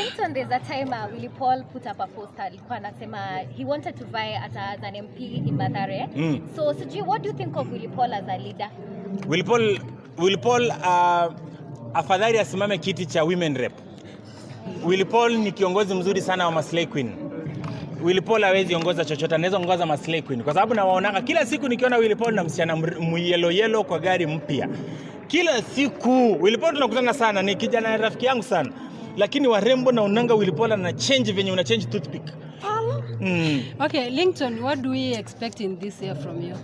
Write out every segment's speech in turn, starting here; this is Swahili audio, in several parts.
Ringtone, there's a time Willy Paul put up a poster. Alikuwa anasema he wanted to vie as an MP in Mathare. So what do you think of Willy Paul as a leader? Willy Paul afadhali asimame kiti cha women rep. Willy Paul ni kiongozi mzuri sana wa Maslay Queen. Willy Paul hawezi ongoza chochote, anaweza ongoza Maslay Queen. Kwa sababu nawaonanga kila siku nikiona Willy Paul na msichana yellow kwa gari mpya. Kila siku Willy Paul tunakutana sana, ni kijana rafiki yangu sana. Lakini warembo naonanga Willy Paul na change venye una change toothpick. Okay, Ringtone, what do we expect in this year from you?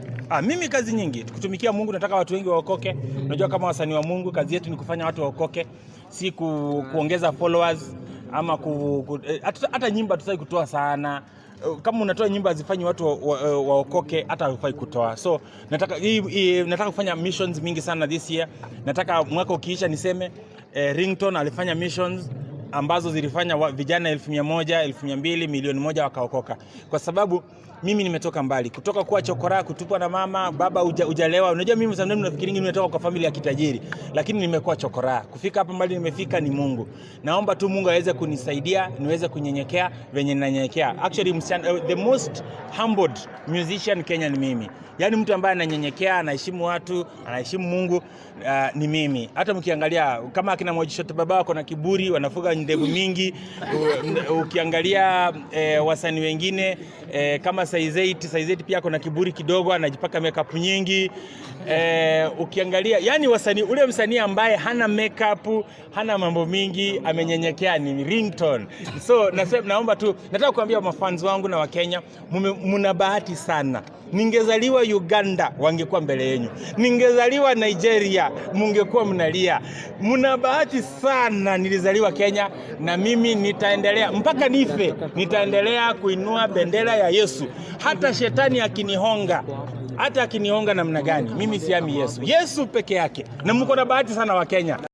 Mimi kazi nyingi, kutumikia Mungu, nataka watu wengi waokoke. Unajua kama wasanii wa Mungu kazi yetu ni kufanya watu waokoke, si kuongeza followers ama hata nyimba tusai kutoa sana. Kama unatoa nyimba zifanyi watu waokoke, hata hufai kutoa. So nataka kufanya missions mingi sana this year. Nataka mwaka ukiisha niseme Ringtone alifanya missions ambazo zilifanya vijana 1,100, 200,000, milioni 1 wakaokoka. Kwa sababu mimi nimetoka mbali, kutoka kuwa chokora, kutupwa na mama, baba hujalewa. Unajua mimi sometimes nafikiri nimetoka kwa familia ya kitajiri, lakini nimekuwa chokora. Kufika hapa mbali nimefika ni Mungu. Naomba tu Mungu aweze kunisaidia, niweze kunyenyekea venye ninanyenyekea. Actually the most humbled musician Kenya ni mimi. Yaani mtu ambaye ananyenyekea, anaheshimu watu, anaheshimu Mungu ni mimi. Hata mkiangalia kama akina Mojishoto baba wako na kiburi, wanafuga ndevu mingi. Ukiangalia wasanii wengine kama Size8 pia kuna kiburi kidogo, anajipaka makeup nyingi. Ukiangalia yani wasanii, ule msanii ambaye hana makeup, hana mambo mingi, amenyenyekea ni Ringtone. So naomba tu, nataka kuambia mafans wangu na Wakenya, mna bahati sana. Ningezaliwa Uganda wangekuwa mbele yenu. Ningezaliwa Nigeria mungekuwa mnalia. Mna bahati sana nilizaliwa Kenya, na mimi nitaendelea mpaka nife, nitaendelea kuinua bendera ya Yesu. Hata shetani akinihonga, hata akinihonga namna gani, mimi siami Yesu. Yesu peke yake. Na mko na bahati sana wa Kenya.